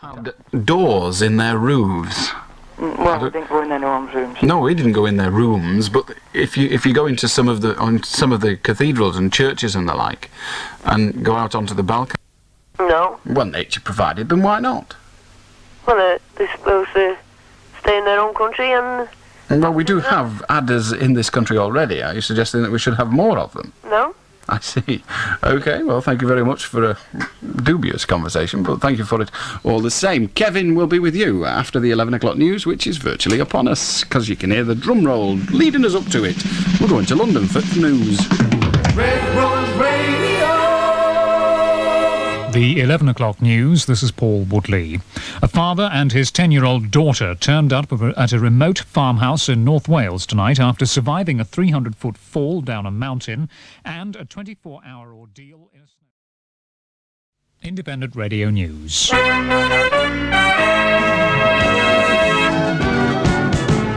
had doors in their roofs. Well, we didn't go in anyone's rooms. No, we didn't go in their rooms, but if you go into some of the cathedrals and churches and the like, and go out onto the balcony. No. Well, nature provided them, why not? Well, they're supposed to stay in their own country and... Well, we do have adders in this country already. Are you suggesting that we should have more of them? No. I see. Okay, well, thank you very much for a dubious conversation, but thank you for it all the same. Kevin will be with you after the 11 o'clock news, which is virtually upon us, because you can hear the drum roll leading us up to it. We're going to London for news. Red Rose Radio. The 11 o'clock news, this is Paul Woodley. A father and his 10-year-old daughter turned up at a remote farmhouse in North Wales tonight after surviving a 300-foot fall down a mountain and a 24-hour ordeal in a snow... Independent Radio News.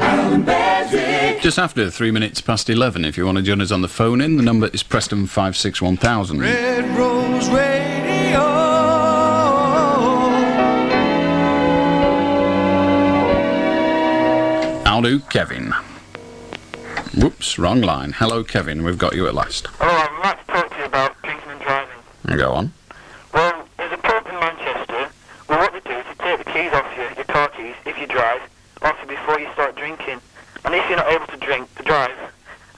Allan Beswick. Just after 3 minutes past 11, if you want to join us on the phone in, the number is Preston 561,000. Red Rose Radio. I'll do Kevin. Whoops, wrong line. Hello, Kevin, we've got you at last. Hello, I'd like to talk to you about drinking and driving. Go on. Well, there's a pub in Manchester where what they do is they take the keys off you, your car keys, if you drive, obviously before you start drinking. And if you're not able to drive,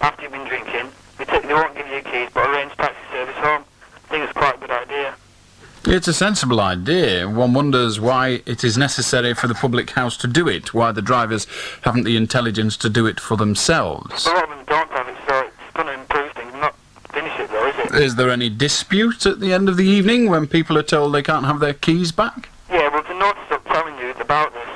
after you've been drinking, they won't give you your keys, but arrange taxi service home. I think it's quite a good idea. It's a sensible idea. One wonders why it is necessary for the public house to do it, why the drivers haven't the intelligence to do it for themselves. A lot of them don't have it, so it's going to improve things, not finish it though, is it? Is there any dispute at the end of the evening when people are told they can't have their keys back? Yeah, well, the notice I'm telling you about this,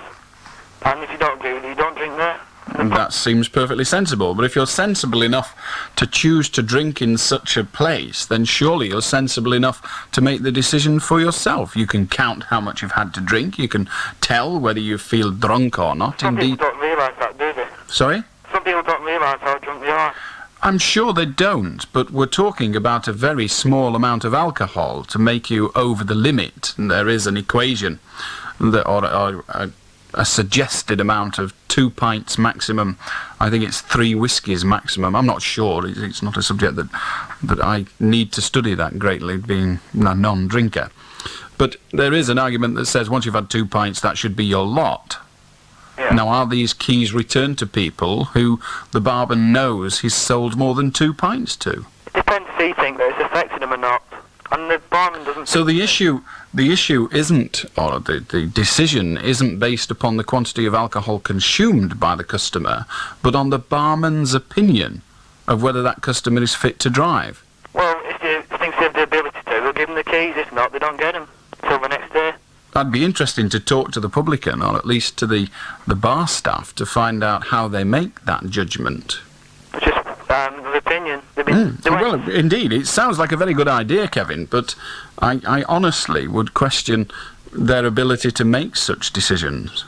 and if you don't agree with it, you don't drink there. That seems perfectly sensible, but if you're sensible enough to choose to drink in such a place, then surely you're sensible enough to make the decision for yourself. You can count how much you've had to drink, you can tell whether you feel drunk or not. Some Indeed. people don't realise that, do they? Sorry? Some people don't realise how drunk they are. I'm sure they don't, but we're talking about a very small amount of alcohol to make you over the limit. And there is an equation, or a suggested amount of 2 pints maximum. I think it's 3 whiskies maximum. I'm not sure. It's not a subject that I need to study that greatly, being a non-drinker. But there is an argument that says once you've had 2 pints, that should be your lot. Yeah. Now, are these keys returned to people who the barman knows he's sold more than 2 pints to? It depends if he thinks that it's affected him or not. And the barman doesn't... So the issue isn't, or the decision isn't based upon the quantity of alcohol consumed by the customer, but on the barman's opinion of whether that customer is fit to drive. Well, if he thinks they have the ability to, they'll give them the keys. If not, they don't get them till the next day. That'd be interesting to talk to the publican, or at least to the bar staff, to find out how they make that judgment. It's just the opinion. Well, indeed, it sounds like a very good idea, Kevin, but I honestly would question their ability to make such decisions.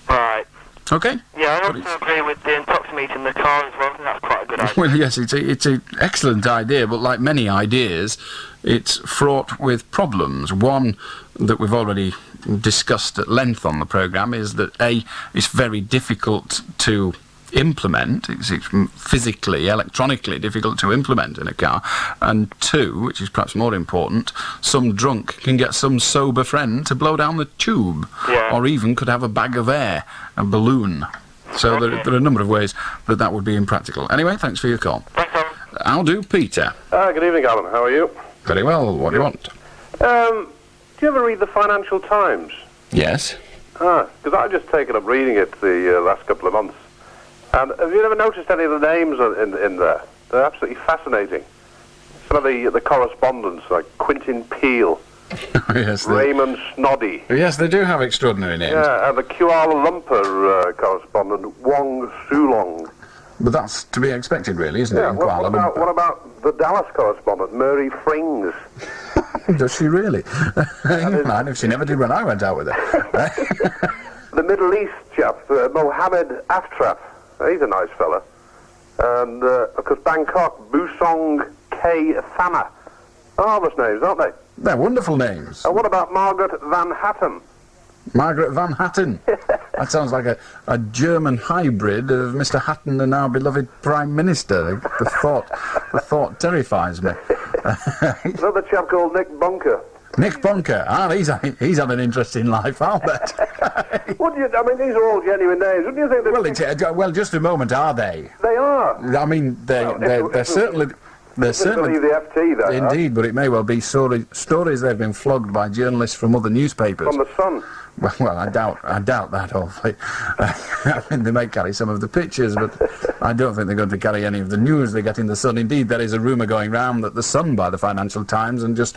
Right. Okay? Yeah, I also agree with the intoxicating the car as well. I think that's quite a good idea. Well, yes, it's an excellent idea, but like many ideas, it's fraught with problems. One that we've already discussed at length on the programme is that A, it's very difficult to implement. It's physically, electronically difficult to implement in a car. And 2, which is perhaps more important, some drunk can get some sober friend to blow down the tube, or even could have a bag of air, a balloon. So there are a number of ways that would be impractical. Anyway, thanks for your call. Thanks, Alan. I'll do Peter. Good evening, Alan. How are you? Very well. What do you want? Do you ever read the Financial Times? Yes. Because I've just taken up reading it the last couple of months. And have you ever noticed any of the names in there? They're absolutely fascinating. Some of the correspondents, like Quentin Peele, Yes, Raymond Snoddy. Yes, they do have extraordinary names. Yeah, and the Kuala Lumpur correspondent, Wong Sulong. But that's to be expected, really, isn't it? Yeah, In Kuala Lumpur. what about the Dallas correspondent, Mary Frings? Does she really? I know she never did when I went out with her. The Middle East chap, Mohammed Aftraf. He's a nice fella. And, of course, Bangkok, Busong K. Thama. Marvellous names, aren't they? They're wonderful names. And what about Margaret Van Hattem? Margaret Van Hatten. That sounds like a German hybrid of Mr. Hatton and our beloved Prime Minister. The thought terrifies me. Another chap called Nick Bunker. Nick Bunker. He's had an interesting life, I'll bet. I mean, these are all genuine names. Wouldn't you think that... Well, just a moment, are they? They are. I mean, they're certainly... They're certainly... believe the FT, that. Indeed, but it may well be stories they've been flogged by journalists from other newspapers. From the Sun. Well, I doubt that awfully. I mean, they may carry some of the pictures, but I don't think they're going to carry any of the news they get in the Sun. Indeed, there is a rumour going round that the Sun buy the Financial Times and just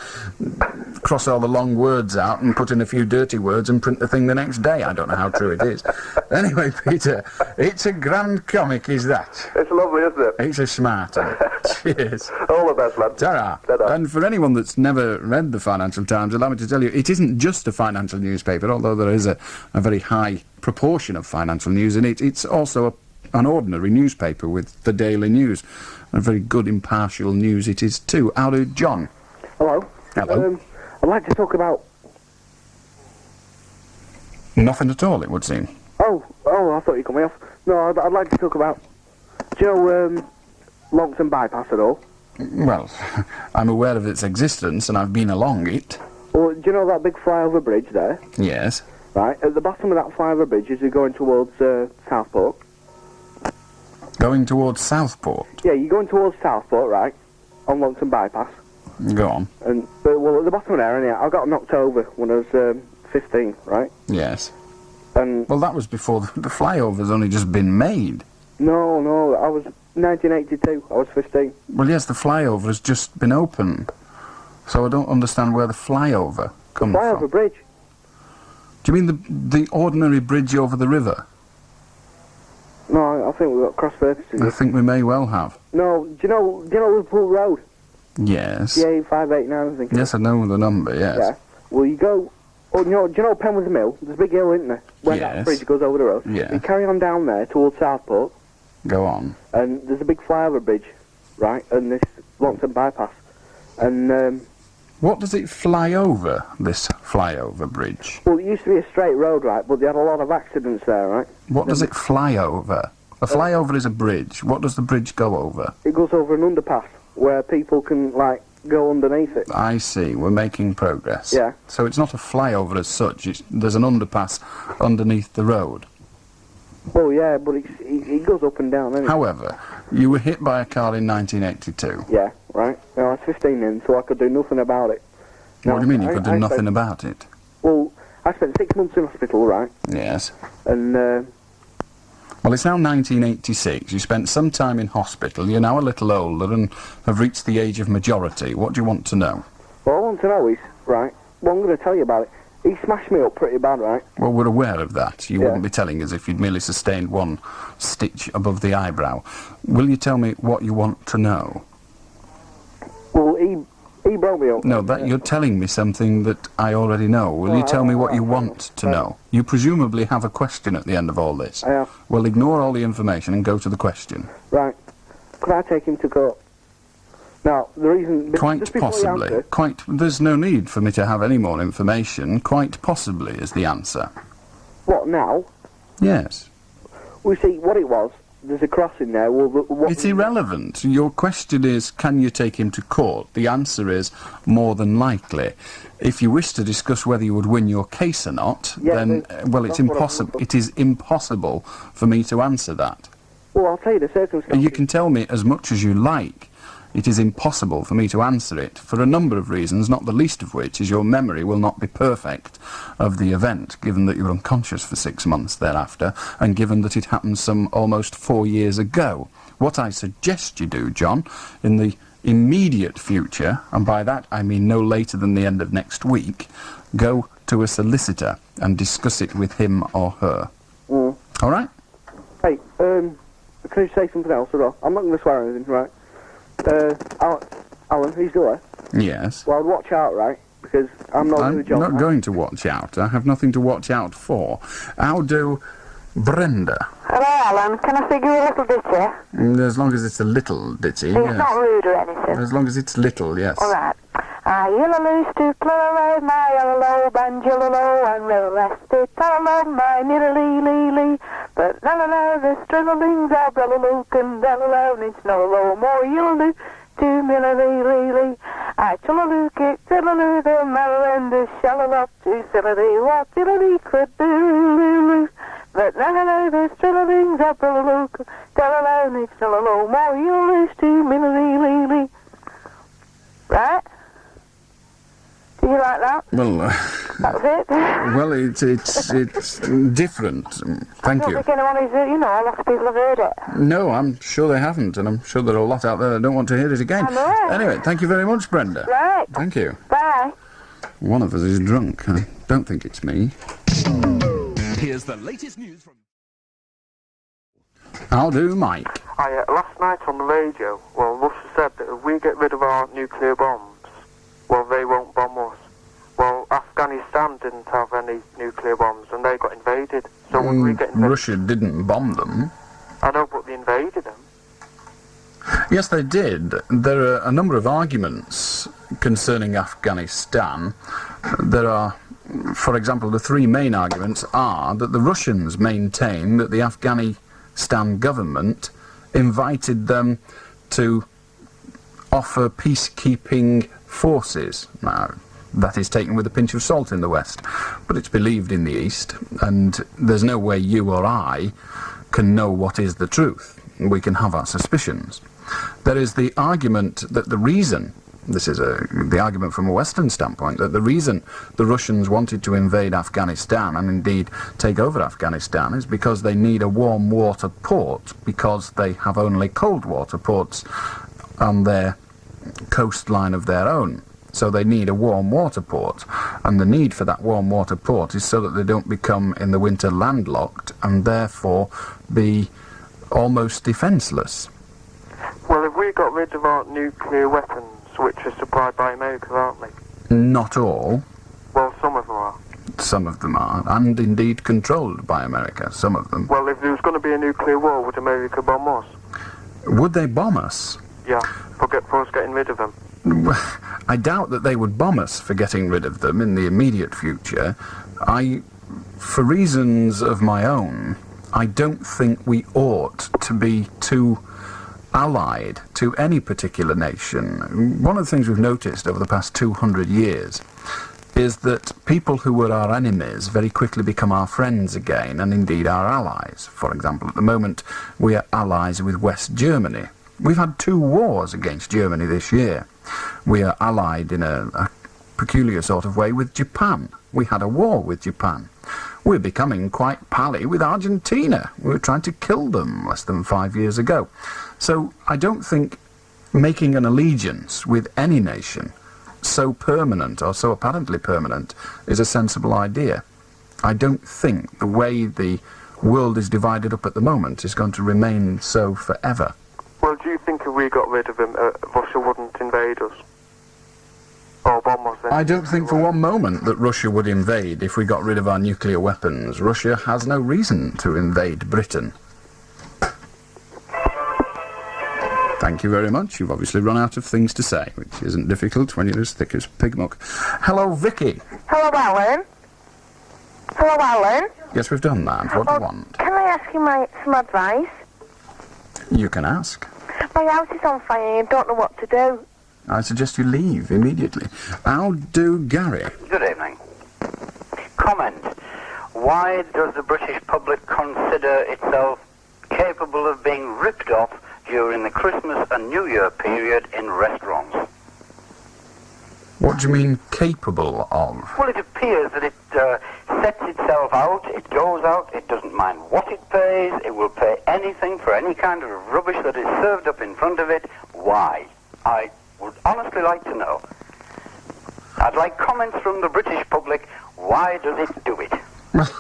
cross all the long words out and put in a few dirty words and print the thing the next day. I don't know how true it is. Anyway, Peter, it's a grand comic, is that? It's lovely, isn't it? It's a smarter. Cheers. All the best, lad. Ta-ra. Ta-ra. And for anyone that's never read the Financial Times, allow me to tell you, it isn't just a financial newspaper, although there is a very high proportion of financial news in it. It's also an ordinary newspaper with the daily news. And very good, impartial news it is too. How do John? Hello. Hello. I'd like to talk about... Nothing at all, it would seem. Oh, I thought you cut me off. No, I'd like to talk about... Do you know Longton Bypass at all? Well, I'm aware of its existence and I've been along it. Well, do you know that big flyover bridge there? Yes. Right, at the bottom of that flyover bridge is you're going towards Southport. Going towards Southport? Yeah, you're going towards Southport, right, on Longton Bypass. Go on. And well, at the bottom of there, anyway, I got knocked over when I was 15, right? Yes. And well, that was before the flyover's only just been made. No, I was 1982. I was 15. Well, yes, the flyover has just been opened, so I don't understand where the flyover comes from. Flyover bridge. Do you mean the ordinary bridge over the river? No, I think we've got cross purposes. I think we may well have. No, do you know Liverpool Road? Yes. Yeah, 589, I think. Yes, I know the number, yes. Yeah. Well, you go... Oh, do you know Penworth Mill? There's a big hill, isn't there? Where Yes. that bridge goes over the road. Yeah. You carry on down there towards Southport, Go on. and there's a big flyover bridge, right? And this Longton Bypass. And, What does it fly over, this flyover bridge? well, it used to be a straight road, right? But they had a lot of accidents there, right? What does it fly over? A flyover is a bridge. What does the bridge go over? It goes over an underpass where people can, like, go underneath it. I see. We're making progress. Yeah. So it's not a flyover as such. There's an underpass underneath the road. Well, yeah, but it goes up and down, anyway. However, you were hit by a car in 1982. Yeah, right. Now, I was 15 then, so I could do nothing about it. What do you mean you could do I nothing spent- about it? Well, I spent 6 months in hospital, right? Yes. And, Well, it's now 1986. You spent some time in hospital. You're now a little older and have reached the age of majority. What do you want to know? what I want to know is, right, well, I'm going to tell you about it. He smashed me up pretty bad, right? Well, we're aware of that. You Yeah. wouldn't be telling us if you'd merely sustained one stitch above the eyebrow. Will you tell me what you want to know? Well, he broke me up. No, that you're telling me something that I already know. Will you tell me what you want to know? You presumably have a question at the end of all this. I have. Well, ignore all the information and go to the question. Right. Could I take him to court? Now, the reason... Quite just before you possibly. answer- There's no need for me to have any more information. Quite possibly is the answer. What, now? Yes. We see, what it was, there's a cross in there. Well, what It's irrelevant. Your question is, can you take him to court? The answer is, more than likely. If you wish to discuss whether you would win your case or not, Yeah, then, well, it's that's what I'm impossible. looking It is impossible for me to answer that. Well, I'll tell you the circumstances. You can tell me as much as you like. It is impossible for me to answer it for a number of reasons, not the least of which is your memory will not be perfect of the event, given that you were unconscious for 6 months thereafter, and given that it happened some almost 4 years ago. What I suggest you do, John, in the immediate future, and by that I mean no later than the end of next week, go to a solicitor and discuss it with him or her. Mm. All right? Hey, can you say something else as well? I'm not going to swear or anything, right? Alan, are you still there? Yes. Well, I'd watch out, right? Because I'm not I'm doing a job. not going to watch out. I have nothing to watch out for. How do Brenda? Hello, Alan. Can I figure a little ditty? As long as it's a little ditty, It's yes. not rude or anything. As long as it's little, yes. All right. I yellow to pluralay, my yellow band yellow and real rested along my nilly. But la the strillings are brelalook and delaloon, it's no low more yellow to milly. I chullalook it, tillaloo, the marrow and the shallow up to silly, what dilly could do. But la the strillings are brelalook, delaloon, it's no low more yellow to milly. Right? Do you like that? Well, That was it. well, it's different. Thank I you. don't think anyone is, a lot of people have heard it. No, I'm sure they haven't, and I'm sure there are a lot out there that don't want to hear it again. I know. Anyway, thank you very much, Brenda. Right. Thank you. Bye. One of us is drunk. I don't think it's me. Here's the latest news from... I'll do Mike. Last night on the radio, Russia said that if we get rid of our nuclear bombs, they won't bomb us. Well, Afghanistan didn't have any nuclear bombs and they got invaded. So when we get invaded... Russia didn't bomb them. I know, but they invaded them. Yes, they did. There are a number of arguments concerning Afghanistan. There are, for example, the three main arguments are that the Russians maintain that the Afghanistan government invited them to offer peacekeeping forces. Now, that is taken with a pinch of salt in the West, but it's believed in the East, and there's no way you or I can know what is the truth. We can have our suspicions. There is the argument that the reason, this is the argument from a Western standpoint, that the reason the Russians wanted to invade Afghanistan, and indeed take over Afghanistan, is because they need a warm water port, because they have only cold water ports on their coastline of their own. So they need a warm water port, and the need for that warm water port is so that they don't become in the winter landlocked and therefore be almost defenceless. Well, if we got rid of our nuclear weapons, which are supplied by America, aren't they? Not all. Well, some of them are. Some of them are, and indeed controlled by America, some of them. Well, if there was going to be a nuclear war, would America bomb us? Would they bomb us? Yeah, for us getting rid of them. I doubt that they would bomb us for getting rid of them in the immediate future. For reasons of my own, I don't think we ought to be too allied to any particular nation. One of the things we've noticed over the past 200 years is that people who were our enemies very quickly become our friends again, and indeed our allies. For example, at the moment, we are allies with West Germany. We've had 2 wars against Germany this year. We are allied in a peculiar sort of way with Japan. We had a war with Japan. We're becoming quite pally with Argentina. We were trying to kill them less than 5 years ago. So I don't think making an allegiance with any nation so permanent or so apparently permanent is a sensible idea. I don't think the way the world is divided up at the moment is going to remain so forever. Well, do you think if we got rid of him, Russia wouldn't invade us? Or bomb us then? I don't think for one moment that Russia would invade if we got rid of our nuclear weapons. Russia has no reason to invade Britain. Thank you very much. You've obviously run out of things to say, which isn't difficult when you're as thick as pig muck. Hello, Vicky. Hello, Alan. Hello, Alan. Yes, we've done that. What do you want? Can I ask you some advice? You can ask. My house is on fire and I don't know what to do. I suggest you leave immediately. How do Gary? Good evening. Comment. Why does the British public consider itself capable of being ripped off during the Christmas and New Year period in restaurants? What do you mean capable of? Well, it appears that it sets itself out, it goes out, it doesn't mind what it pays, it will pay anything for any kind of rubbish that is served up in front of it. Why? I would honestly like to know. I'd like comments from the British public. Why does it do it? Well,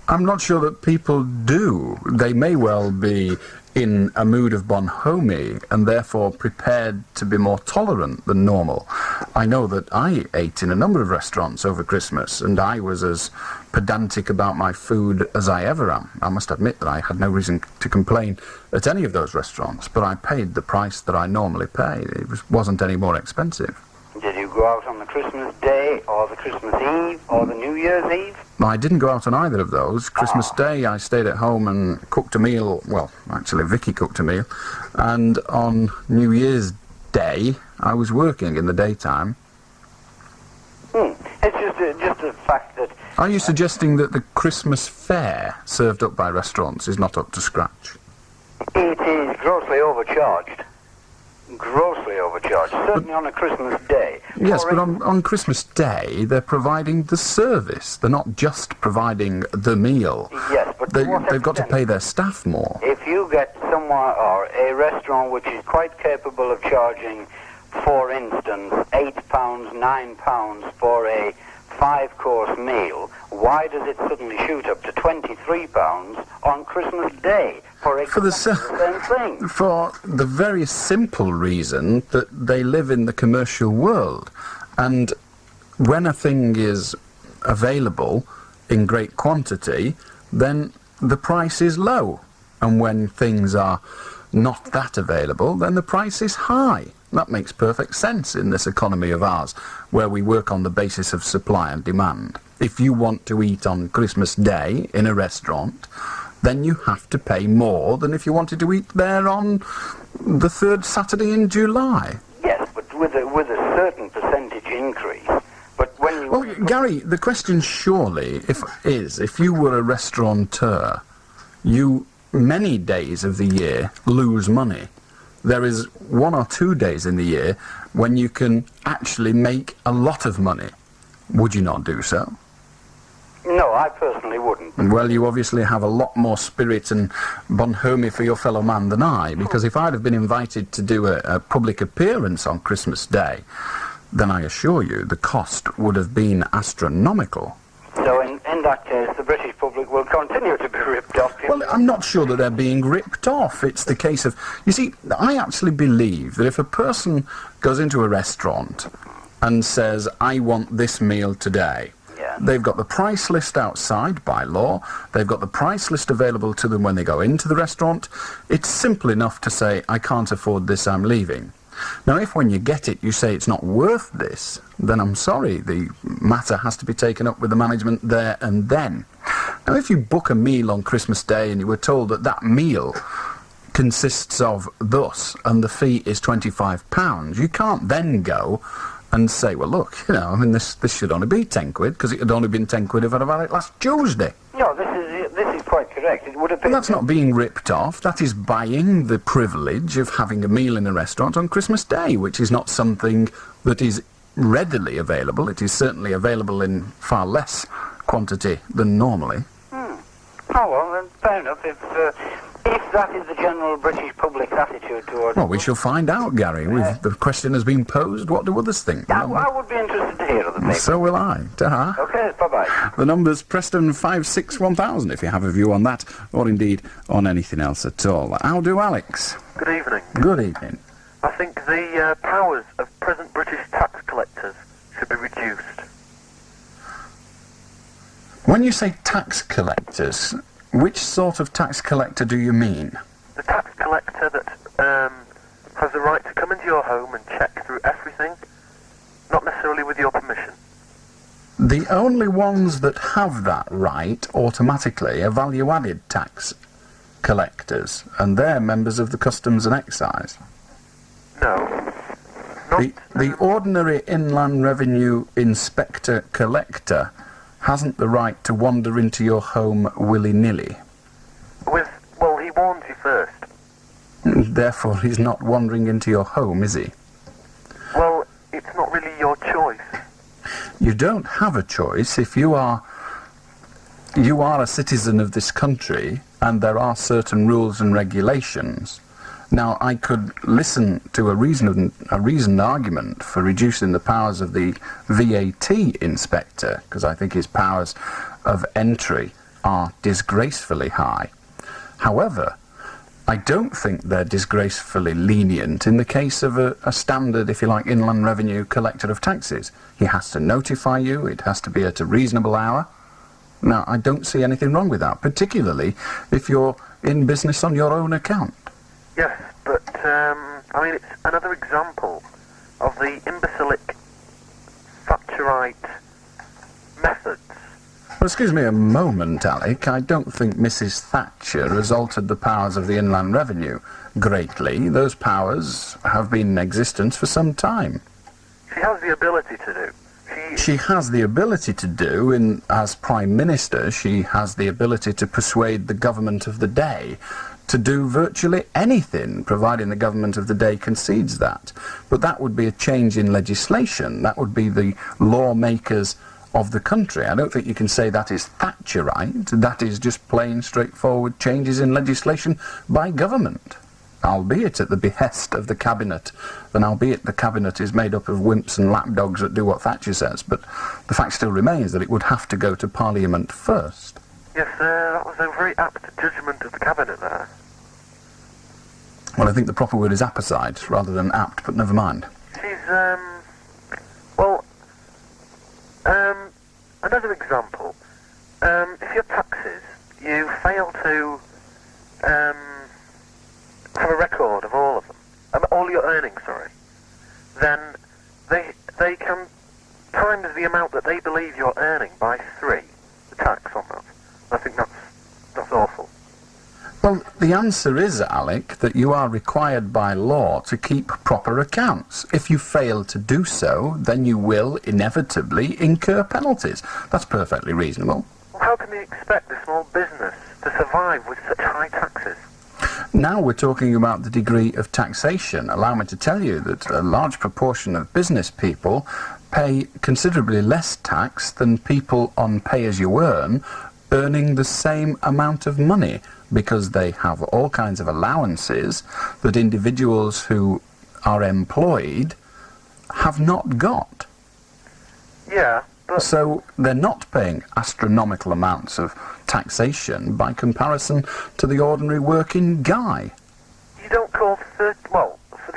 I'm not sure that people do. They may well be in a mood of bonhomie and therefore prepared to be more tolerant than normal. I know that I ate in a number of restaurants over Christmas and I was as pedantic about my food as I ever am. I must admit that I had no reason to complain at any of those restaurants, but I paid the price that I normally pay. It wasn't any more expensive. Did you go out on the Christmas Day or the Christmas Eve or the New Year's Eve? I didn't go out on either of those. Christmas Day, I stayed at home and cooked a meal. Well, actually, Vicky cooked a meal. And on New Year's Day, I was working in the daytime. It's just a fact that... Are you suggesting that the Christmas fare served up by restaurants is not up to scratch? It is grossly overcharged. Grossly overcharged. Certainly on a Christmas Day. Yes, but on Christmas Day, they're providing the service. They're not just providing the meal. Yes, but they've got to pay their staff more. If you get somewhere or a restaurant which is quite capable of charging, for instance, £8, £9 for a 5-course meal, why does it suddenly shoot up to £23 on Christmas Day for exactly the same thing? For the very simple reason that they live in the commercial world. And when a thing is available in great quantity, then the price is low. And when things are not that available, then the price is high. That makes perfect sense in this economy of ours, where we work on the basis of supply and demand. If you want to eat on Christmas Day in a restaurant, then you have to pay more than if you wanted to eat there on the 3rd Saturday in July. Yes, but with a certain percentage increase. But when you... Well, Gary, the question surely if you were a restaurateur, you many days of the year lose money. There is 1 or 2 days in the year when you can actually make a lot of money. Would you not do so? No, I personally wouldn't. Well, you obviously have a lot more spirit and bonhomie for your fellow man than I, because if I'd have been invited to do a public appearance on Christmas Day, then I assure you the cost would have been astronomical. So in that case, the British public will continue to be ripped off. Well, I'm not sure that they're being ripped off. It's the case of... You see, I actually believe that if a person goes into a restaurant and says, I want this meal today, they've got the price list outside by law, they've got the price list available to them when they go into the restaurant. It's simple enough to say, I can't afford this, I'm leaving. Now, if when you get it you say it's not worth this, then I'm sorry, the matter has to be taken up with the management there and then. Now, if you book a meal on Christmas Day and you were told that that meal consists of thus and the fee is £25, you can't then go and say, well, look, you know, I mean, this should only be 10 quid, because it had only been 10 quid if I'd have had it last Tuesday. No, this is quite correct. It would have been... Well, that's not being ripped off. That is buying the privilege of having a meal in a restaurant on Christmas Day, which is not something that is readily available. It is certainly available in far less quantity than normally. Oh, well, then fair enough. If that is the general British public's attitude towards... Well, we shall find out, Gary. The question has been posed. What do others think? I would be interested to hear other people. So will I. Ta-ha. Okay, bye-bye. The number's Preston 561,000 if you have a view on that, or indeed on anything else at all. How do, Alex? Good evening. Good evening. I think the powers of present British tax collectors should be reduced. When you say tax collectors, which sort of tax collector do you mean? The tax collector that has the right to come into your home and check through everything, not necessarily with your permission. The only ones that have that right automatically are value-added tax collectors, and they're members of the Customs and Excise. No. The ordinary Inland Revenue Inspector collector hasn't the right to wander into your home willy-nilly. Well, he warns you first. Therefore, he's not wandering into your home, is he? Well, it's not really your choice. You don't have a choice if you are a citizen of this country and there are certain rules and regulations. Now, I could listen to a reasoned argument for reducing the powers of the VAT inspector, because I think his powers of entry are disgracefully high. However, I don't think they're disgracefully lenient in the case of a standard, if you like, Inland Revenue collector of taxes. He has to notify you, it has to be at a reasonable hour. Now, I don't see anything wrong with that, particularly if you're in business on your own account. Yes, but, I mean, it's another example of the imbecilic Thatcherite methods. Well, excuse me a moment, Alec. I don't think Mrs. Thatcher has altered the powers of the Inland Revenue greatly. Those powers have been in existence for some time. She has the ability to do. She has the ability to do, as Prime Minister, she has the ability to persuade the government of the day to do virtually anything, providing the government of the day concedes that. But that would be a change in legislation. That would be the lawmakers of the country. I don't think you can say that is Thatcherite. That is just plain, straightforward changes in legislation by government, albeit at the behest of the Cabinet, and albeit the Cabinet is made up of wimps and lapdogs that do what Thatcher says, but the fact still remains that it would have to go to Parliament first. Yes, that was a very apt judgment of the Cabinet there. Well, I think the proper word is apposite rather than apt, but never mind. She's, another example. If your taxes, you fail to have a record of all of them, all your earnings, sorry, then they can times the amount that they believe you're earning by 3, the tax on that. I think that's awful. Well, the answer is, Alec, that you are required by law to keep proper accounts. If you fail to do so, then you will inevitably incur penalties. That's perfectly reasonable. Well, how can they expect a small business to survive with such high taxes? Now we're talking about the degree of taxation. Allow me to tell you that a large proportion of business people pay considerably less tax than people on pay-as-you-earn earning the same amount of money, because they have all kinds of allowances that individuals who are employed have not got. Yeah, but... So they're not paying astronomical amounts of taxation by comparison to the ordinary working guy. You don't call the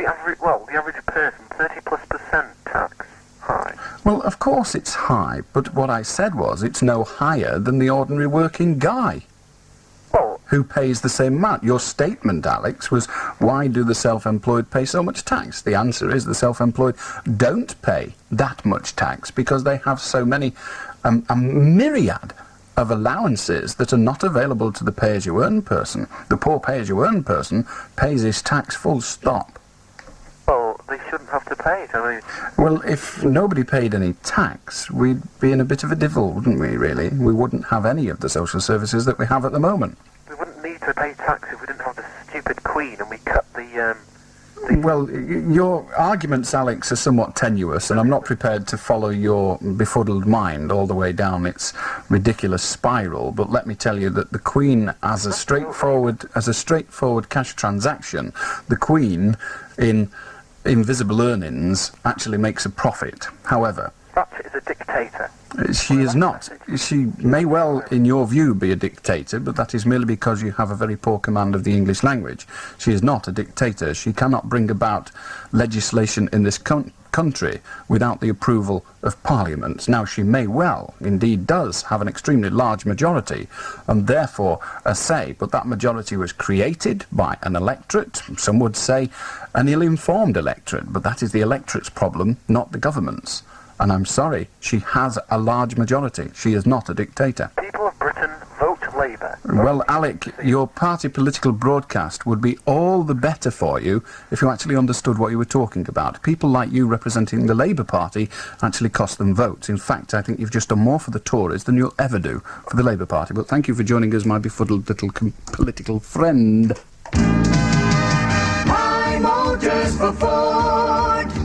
average person 30+% tax high? Well, of course it's high, but what I said was it's no higher than the ordinary working guy. Who pays the same amount. Your statement, Alex, was, why do the self-employed pay so much tax? The answer is the self-employed don't pay that much tax because they have so many, a myriad of allowances that are not available to the pay-as-you-earn person. The poor pay-as-you-earn person pays his tax full stop. Well, they shouldn't have to pay it, I mean... Well, if nobody paid any tax, we'd be in a bit of a divil, wouldn't we, really? We wouldn't have any of the social services that we have at the moment. We wouldn't need to pay tax if we didn't have the stupid Queen and we cut the... Well, your arguments, Alex, are somewhat tenuous, and I'm not prepared to follow your befuddled mind all the way down its ridiculous spiral, but let me tell you that the Queen, as a straightforward cash transaction, the Queen, in invisible earnings, actually makes a profit. However... Thatcher is a dictator. She is not. She may well, in your view, be a dictator, but that is merely because you have a very poor command of the English language. She is not a dictator. She cannot bring about legislation in this country without the approval of Parliament. Now, she may well, indeed does, have an extremely large majority, and therefore a say, but that majority was created by an electorate, some would say an ill-informed electorate, but that is the electorate's problem, not the government's. And I'm sorry, she has a large majority. She is not a dictator. People of Britain, vote Labour. Well, Alec, your party political broadcast would be all the better for you if you actually understood what you were talking about. People like you representing the Labour Party actually cost them votes. In fact, I think you've just done more for the Tories than you'll ever do for the Labour Party. But thank you for joining us, my befuddled little political friend. High Motors for Ford.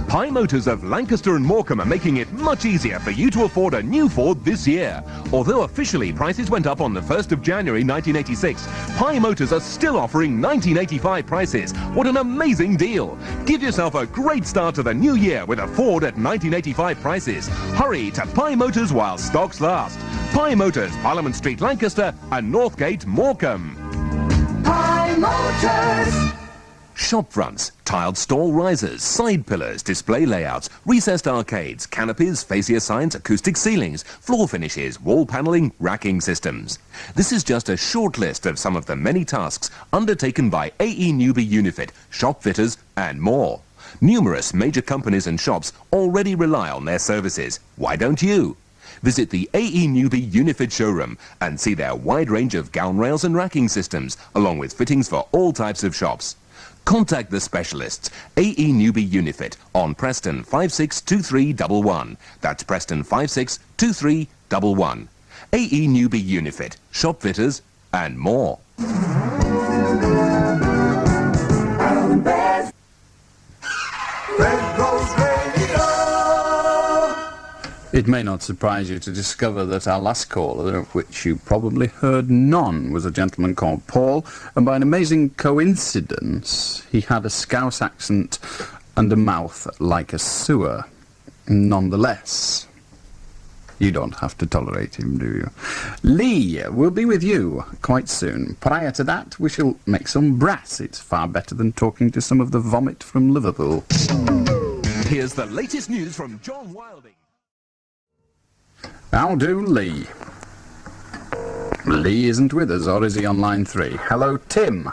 Pye Motors of Lancaster and Morecambe are making it much easier for you to afford a new Ford this year. Although officially prices went up on the 1st of January 1986, Pye Motors are still offering 1985 prices. What an amazing deal! Give yourself a great start to the new year with a Ford at 1985 prices. Hurry to Pye Motors while stocks last. Pye Motors, Parliament Street, Lancaster and Northgate, Morecambe. Pye Motors. Shop fronts, tiled stall risers, side pillars, display layouts, recessed arcades, canopies, fascia signs, acoustic ceilings, floor finishes, wall panelling, racking systems. This is just a short list of some of the many tasks undertaken by AE Newby Unifit, shop fitters and more. Numerous major companies and shops already rely on their services. Why don't you? Visit the AE Newby Unifit showroom and see their wide range of gown rails and racking systems, along with fittings for all types of shops. Contact the specialists, AE Newby Unifit, on Preston 562311. That's Preston 562311. AE Newby Unifit, shop fitters and more. Allan Beswick. Red Rose Radio. It may not surprise you to discover that our last caller, of which you probably heard none, was a gentleman called Paul, and by an amazing coincidence, he had a Scouse accent and a mouth like a sewer. Nonetheless, you don't have to tolerate him, do you? Lee will be with you quite soon. Prior to that, we shall make some brass. It's far better than talking to some of the vomit from Liverpool. Here's the latest news from John Wilding. How do, Lee? Lee isn't with us, or is he on line 3? Hello, Tim.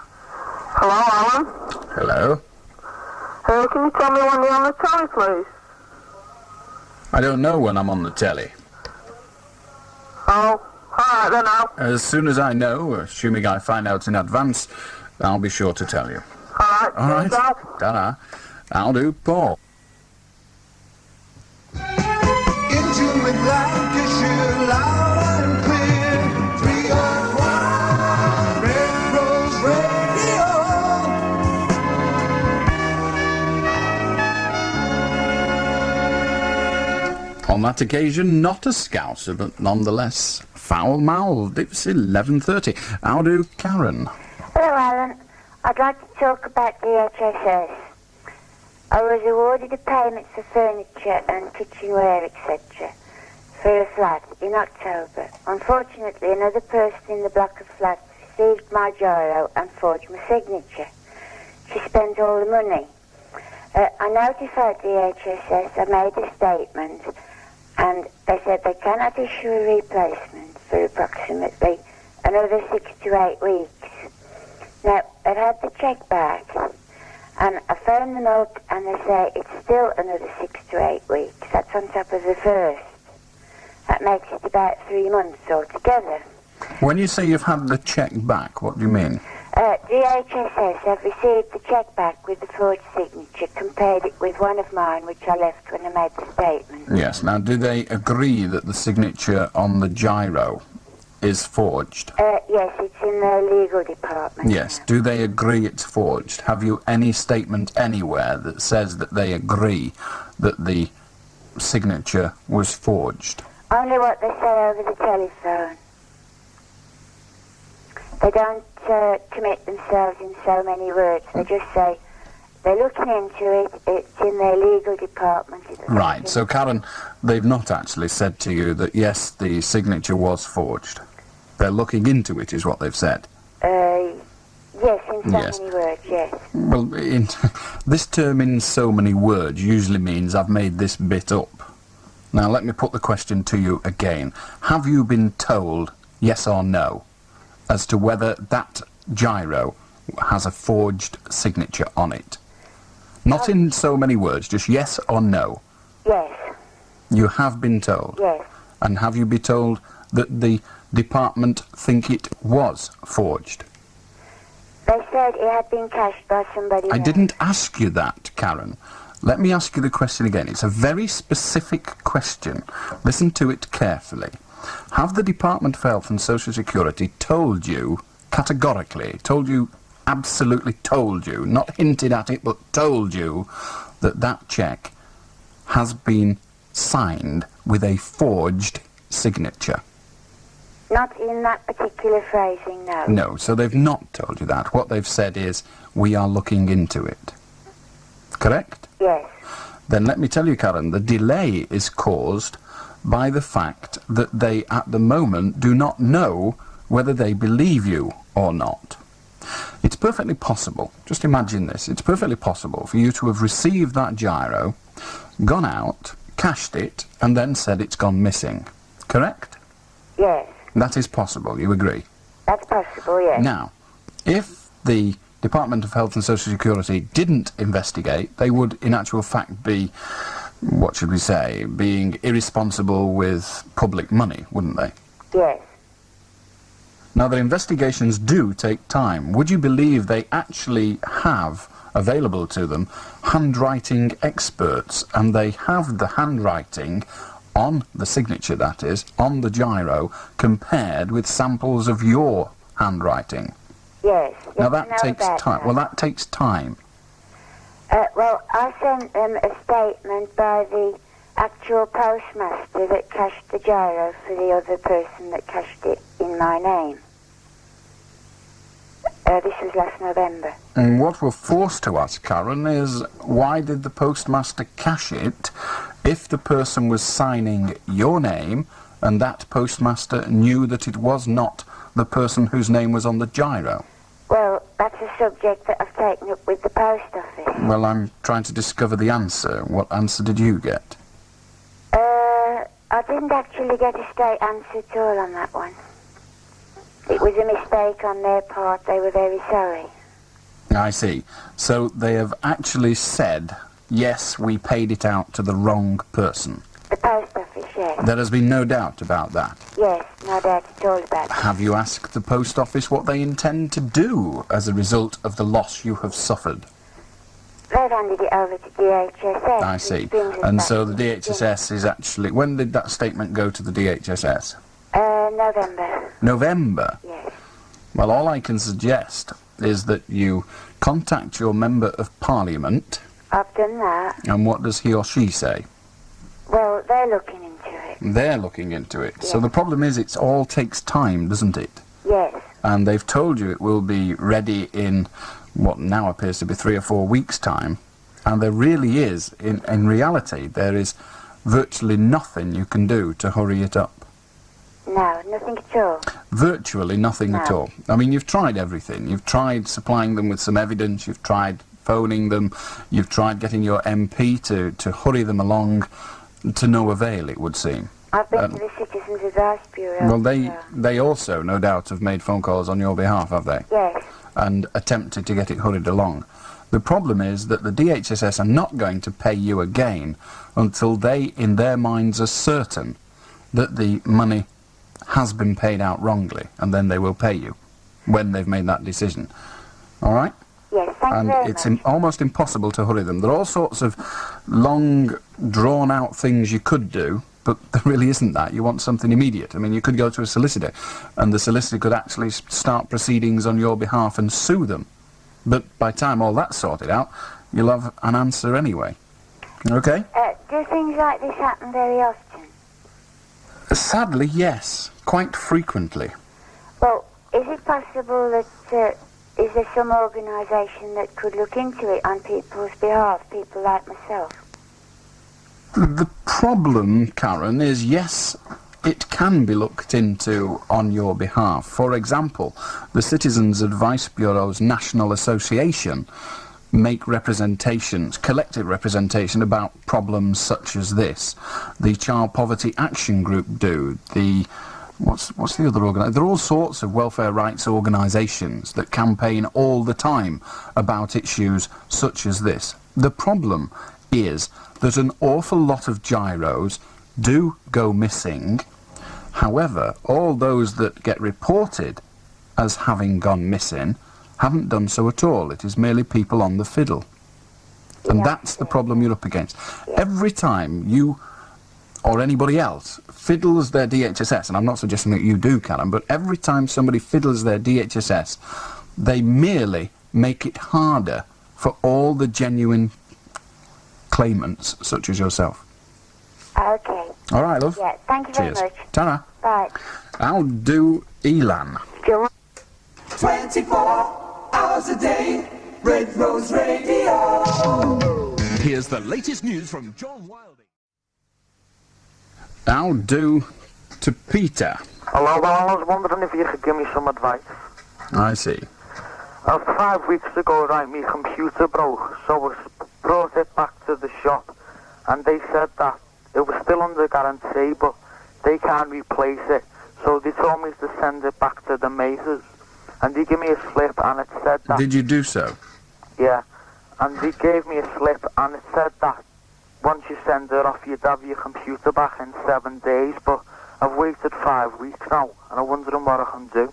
Hello, Alan. Hello. Can you tell me when you're on the telly, please? I don't know when I'm on the telly. Oh, alright then, Al. As soon as I know, assuming I find out in advance, I'll be sure to tell you. Alright, All right. Al. Ta-da. I'll do, Paul. Into it Lancashire, loud and clear. 301 Red Rose Radio. On that occasion, not a Scouser, but nonetheless foul-mouthed. It's 11:30. How do, Karen? Hello, Alan. I'd like to talk about DHSS. I was awarded a payment for furniture and kitchenware, etc. for a flat in October. Unfortunately, another person in the block of flats received my gyro and forged my signature. She spent all the money. I notified DHSS, I made a statement, and they said they cannot issue a replacement for approximately another 6 to 8 weeks. Now, I've had the cheque back, and I phoned them up and they say it's still another 6 to 8 weeks. That's on top of the first. That makes it about 3 months altogether. When you say you've had the cheque back, what do you mean? DHSS have received the cheque back with the forged signature, compared it with one of mine which I left when I made the statement. Yes. Now, do they agree that the signature on the gyro is forged? Yes, it's in their legal department. Yes. Do they agree it's forged? Have you any statement anywhere that says that they agree that the signature was forged? Only what they say over the telephone. They don't commit themselves in so many words. They just say they're looking into it, it's in their legal department. Right. So, Karen, they've not actually said to you that, yes, the signature was forged. They're looking into it, is what they've said. Yes, in so Yes. many words, yes. Well, this term in so many words usually means I've made this bit up. Now, let me put the question to you again. Have you been told, yes or no, as to whether that gyro has a forged signature on it? Not in so many words, just yes or no. Yes. You have been told? Yes. And have you been told that the department think it was forged? They said it had been cashed by somebody I else. didn't ask you that, Karen. Let me ask you the question again. It's a very specific question. Listen to it carefully. Have the Department of Health and Social Security told you, categorically, absolutely told you, not hinted at it, but told you, that that cheque has been signed with a forged signature? Not in that particular phrasing, no. No, so they've not told you that. What they've said is, we are looking into it. Correct? Yes. Then let me tell you, Karen, the delay is caused by the fact that they, at the moment, do not know whether they believe you or not. It's perfectly possible, just imagine this, it's perfectly possible for you to have received that gyro, gone out, cashed it, and then said it's gone missing. Correct? Yes. That is possible, you agree? That's possible, yes. Now, if the Department of Health and Social Security didn't investigate, they would in actual fact be, what should we say, being irresponsible with public money, wouldn't they? Yes. Now, their investigations do take time. Would you believe they actually have available to them handwriting experts, and they have the handwriting on the signature, that is, on the gyro, compared with samples of your handwriting? Yes. Now, that takes time. Well, that takes time. Well, I sent them a statement by the actual postmaster that cashed the gyro for the other person that cashed it in my name. This was last November. And what we're forced to ask, Karen, is why did the postmaster cash it if the person was signing your name and that postmaster knew that it was not the person whose name was on the gyro? Well, that's a subject that I've taken up with the post office. Well, I'm trying to discover the answer. What answer did you get? I didn't actually get a straight answer at all on that one. It was a mistake on their part. They were very sorry. I see. So they have actually said, yes, we paid it out to the wrong person. The post office, yes. There has been no doubt about that. Yes, no doubt at all about it. Have you asked the post office what they intend to do as a result of the loss you have suffered? They've handed it over to DHSS. I see. And so the DHSS is actually... When did that statement go to the DHSS? November. November? Yes. Well, all I can suggest is that you contact your Member of Parliament. I've done that. And what does he or she say? Well, they're looking into it. They're looking into it. Yes. So the problem is it all takes time, doesn't it? Yes. And they've told you it will be ready in what now appears to be 3 or 4 weeks' time. And there really is, in reality, there is virtually nothing you can do to hurry it up. No, nothing at all. Virtually nothing at all. I mean, you've tried everything. You've tried supplying them with some evidence. You've tried phoning them. You've tried getting your MP to hurry them along, to no avail, it would seem. I've been to the Citizens Advice Bureau. Well, they also, no doubt, have made phone calls on your behalf, have they? Yes. And attempted to get it hurried along. The problem is that the DHSS are not going to pay you again until they, in their minds, are certain that the money has been paid out wrongly, and then they will pay you when they've made that decision. All right? Yes, thank you very it's much. almost impossible to hurry them. There are all sorts of long, drawn-out things you could do, but there really isn't that. You want something immediate. I mean, you could go to a solicitor, and the solicitor could actually start proceedings on your behalf and sue them. But by the time all that's sorted out, you'll have an answer anyway. Okay? Do things like this happen very often? Sadly, yes. Quite frequently. Well, is it possible that, is there some organisation that could look into it on people's behalf, people like myself? The problem, Karen, is yes, it can be looked into on your behalf. For example, the Citizens Advice Bureau's National Association make representations, collective representation about problems such as this. The Child Poverty Action Group do. The what's the other organisation? There are all sorts of welfare rights organisations that campaign all the time about issues such as this. The problem is that an awful lot of gyros do go missing. However, all those that get reported as having gone missing haven't done so at all. It is merely people on the fiddle. And that's the problem you're up against. Every time you or anybody else fiddles their DHSS, and I'm not suggesting that you do, Callum, but every time somebody fiddles their DHSS, they merely make it harder for all the genuine claimants, such as yourself. Okay. All right, love. Yeah, thank you very Cheers. much. Ta-ra. Bye. I'll do Elan. 24 hours a day, Red Rose Radio. Here's the latest news from John Wilding. I'll do to Peter. Hello, well, I was wondering if you could give me some advice. I see. 5 weeks ago, right, my computer broke, so I brought it back to the shop, and they said that it was still under guarantee, but they can't replace it, so they told me to send it back to the makers. And he gave me a slip and it said that... Did you do so? Yeah. And he gave me a slip and it said that once you send it off, you'd have your computer back in 7 days, but I've waited 5 weeks now, and I'm wondering what I can do.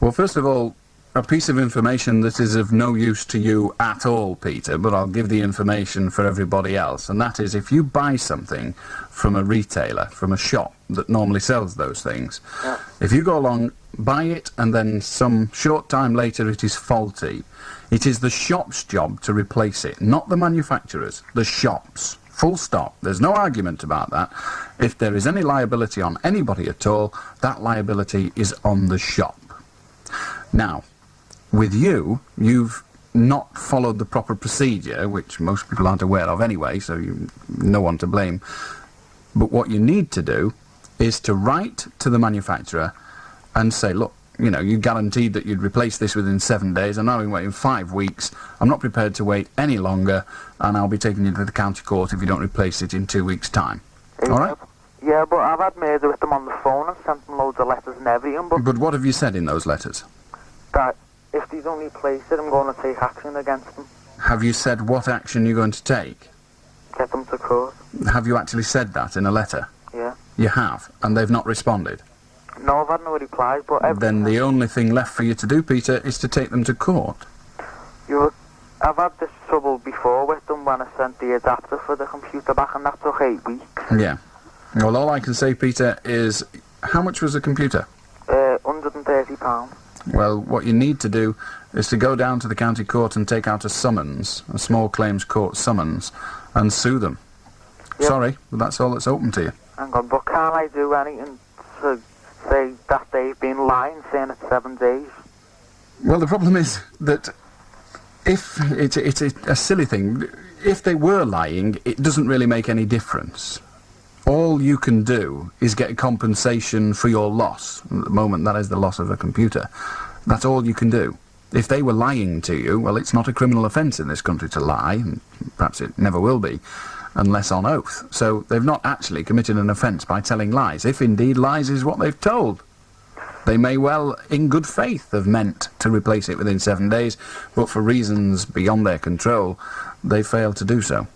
Well, first of all, a piece of information that is of no use to you at all, Peter, but I'll give the information for everybody else, and that is if you buy something from a retailer, from a shop that normally sells those things, if you go along, buy it, and then some short time later it is faulty, it is the shop's job to replace it, not the manufacturer's, the shop's. Full stop. There's no argument about that. If there is any liability on anybody at all, that liability is on the shop. Now, with you, you've not followed the proper procedure, which most people aren't aware of anyway, so no one to blame. But what you need to do is to write to the manufacturer and say, look, you know, you guaranteed that you'd replace this within 7 days, and now I'm waiting 5 weeks. I'm not prepared to wait any longer, and I'll be taking you to the county court if you don't replace it in 2 weeks' time. All right? Yeah, but I've had murder with them on the phone and sent them loads of letters and everything, But what have you said in those letters? that if they don't replace it, I'm going to take action against them. Have you said what action you're going to take? Get them to court. Have you actually said that in a letter? Yeah. You have, and they've not responded? No, I've had no replies, but... Then the only thing left for you to do, Peter, is to take them to court. I've had this trouble before with them when I sent the adapter for the computer back, and that took 8 weeks. Yeah. Well, all I can say, Peter, is how much was the computer? £130. Well, what you need to do is to go down to the county court and take out a summons, a small claims court summons, and sue them. Yep. Sorry, but that's all that's open to you. Hang on, but can't I do anything to say that they've been lying, saying it's 7 days? Well, the problem is that if it's a silly thing, if they were lying, it doesn't really make any difference. All you can do is get compensation for your loss. At the moment, that is the loss of a computer. That's all you can do. If they were lying to you, well, it's not a criminal offence in this country to lie, and perhaps it never will be, unless on oath. So they've not actually committed an offence by telling lies, if indeed lies is what they've told. They may well, in good faith, have meant to replace it within 7 days, but for reasons beyond their control, they failed to do so.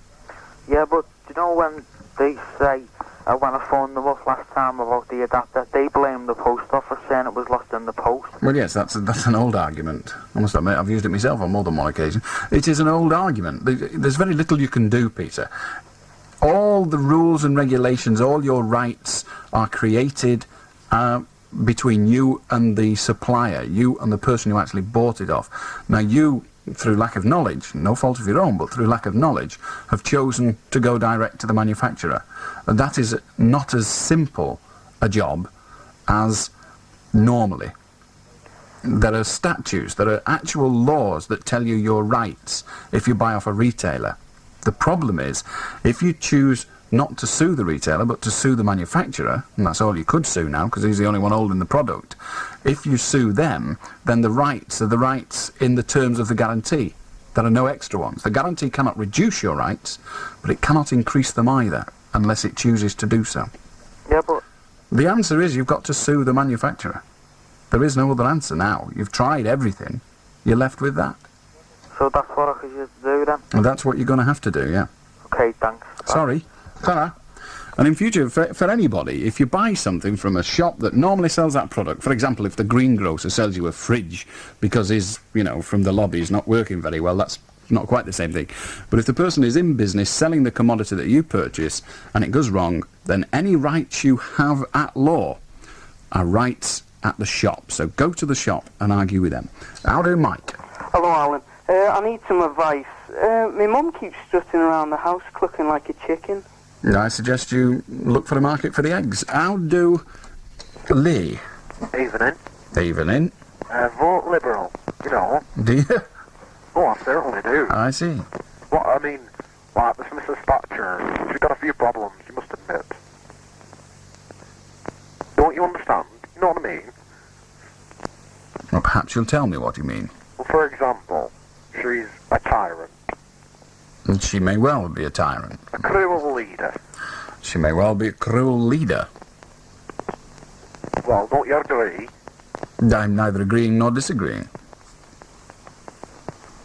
Yeah, but you know when they say, when I phoned them up last time about the adapter, they blame the post office saying it was lost in the post. Well, yes, that's an old argument. I must admit, I've used it myself on more than one occasion. It is an old argument. There's very little you can do, Peter. All the rules and regulations, all your rights are created between you and the supplier, you and the person who actually bought it off. Now, you, through lack of knowledge, no fault of your own, but through lack of knowledge, have chosen to go direct to the manufacturer. And that is not as simple a job as normally. There are statutes, there are actual laws that tell you your rights if you buy off a retailer. The problem is, if you choose not to sue the retailer, but to sue the manufacturer, and that's all you could sue now, because he's the only one holding the product, if you sue them, then the rights are the rights in the terms of the guarantee. There are no extra ones. The guarantee cannot reduce your rights, but it cannot increase them either, unless it chooses to do so. Yeah, but... The answer is you've got to sue the manufacturer. There is no other answer now. You've tried everything. You're left with that. So that's what I could just do then? And that's what you're going to have to do, yeah. Okay, thanks. Bye. Sorry. Ta-ra. And in future, for anybody, if you buy something from a shop that normally sells that product, for example, if the greengrocer sells you a fridge because his, from the lobby is not working very well, that's not quite the same thing. But if the person is in business selling the commodity that you purchase and it goes wrong, then any rights you have at law are rights at the shop. So go to the shop and argue with them. How do, Mike? Hello, Alan. I need some advice. My mum keeps strutting around the house clucking like a chicken. I suggest you look for a market for the eggs. How do Lee? Evening. Evening. Vote Liberal, Do you? Oh, I certainly do. I see. What, I mean, like this Mrs. Thatcher, she's got a few problems, you must admit. Don't you understand? You know what I mean? Well, perhaps you'll tell me what you mean. Well, for example, she's a tyrant. And she may well be a tyrant. A cruel leader. She may well be a cruel leader. Well, don't you agree? I'm neither agreeing nor disagreeing.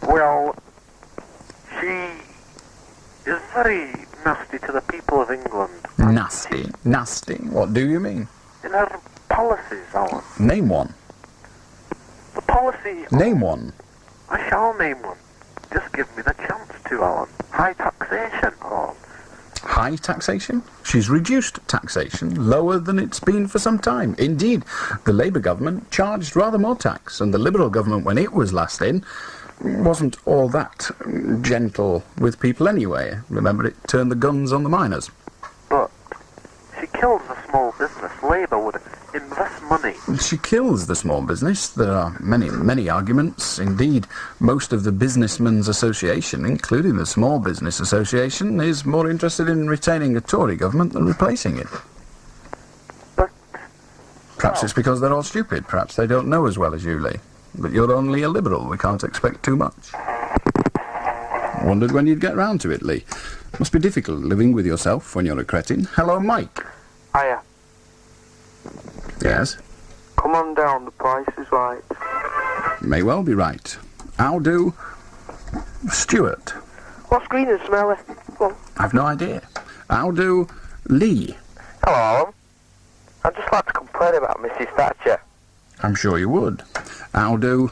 Well, she is very nasty to the people of England. Nasty? Nasty? What do you mean? In her policies, Alan. Name one. The policy... Name one. I shall name one. Just give me the chance to, Alan. High taxation, Alan. High taxation? She's reduced taxation, lower than it's been for some time. Indeed, the Labour government charged rather more tax, and the Liberal government, when it was last in, wasn't all that gentle with people anyway. Remember, it turned the guns on the miners. But she kills the small business. Labour would invest money. She kills the small business. There are many arguments. Indeed, most of the Businessmen's Association, including the Small Business Association, is more interested in retaining a Tory government than replacing it. Perhaps it's because they're all stupid. Perhaps they don't know as well as you, Lee. But you're only a Liberal. We can't expect too much. Wondered when you'd get round to it, Lee. Must be difficult living with yourself when you're a cretin. Hello, Mike. Hiya. Yes? Come on down, the price is right. May well be right. How do... Stuart? What's green and smelly? Well, I've no idea. How do... Lee? hello, Alan. I'd just like to complain about Mrs. Thatcher. I'm sure you would. How do...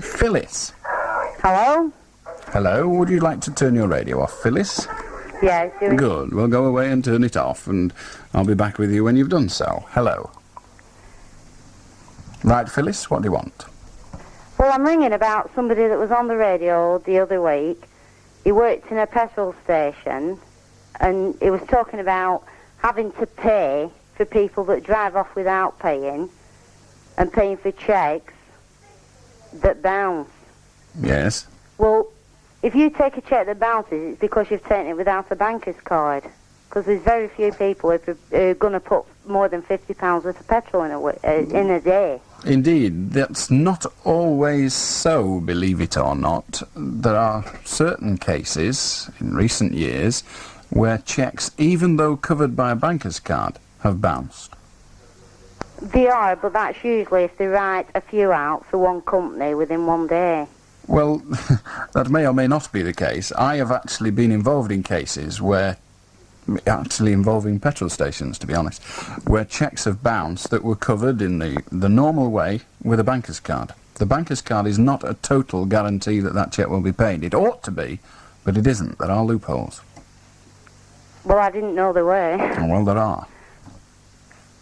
Phyllis? Hello? Hello, would you like to turn your radio off, Phyllis? Yes, doing... Good. We'll go away and turn it off, and I'll be back with you when you've done so. Hello. Right, Phyllis, what do you want? Well, I'm ringing about somebody that was on the radio the other week. He worked in a petrol station, and he was talking about having to pay for people that drive off without paying, and paying for checks that bounce. Yes? Well, if you take a check that bounces, it's because you've taken it without a banker's card. Because there's very few people who are going to put more than £50 worth of petrol in a day. Indeed, that's not always so, believe it or not. There are certain cases in recent years where checks, even though covered by a banker's card, have bounced. They are, but that's usually if they write a few out for one company within one day. Well, that may or may not be the case. I have actually been involved in cases where, actually involving petrol stations, to be honest, where checks have bounced that were covered in the normal way with a banker's card. The banker's card is not a total guarantee that that check will be paid. It ought to be, but it isn't. There are loopholes. Well, I didn't know there were. Well, there are.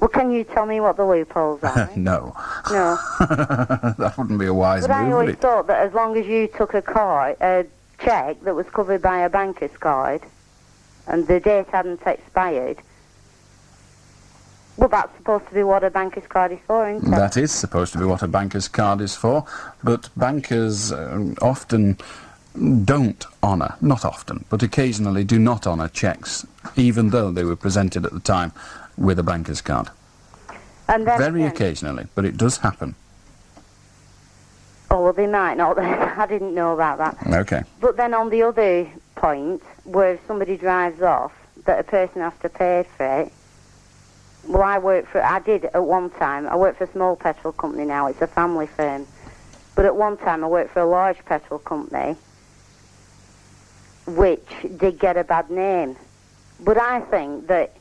Well, can you tell me what the loopholes are? No. No. That wouldn't be a wise But I move, would always it? thought that as long as you took a cheque that was covered by a banker's card, and the date hadn't expired, well, that's supposed to be what a banker's card is for, isn't it? That is supposed to be what a banker's card is for, but bankers often don't honour, not often, but occasionally do not honour cheques, even though they were presented at the time with a banker's card. And then Very again, occasionally, but it does happen. Oh, well, they might not. I didn't know about that. Okay. But then on the other point, where somebody drives off, that a person has to pay for it, well, I did at one time. I work for a small petrol company now. It's a family firm. But at one time I worked for a large petrol company, which did get a bad name. But I think that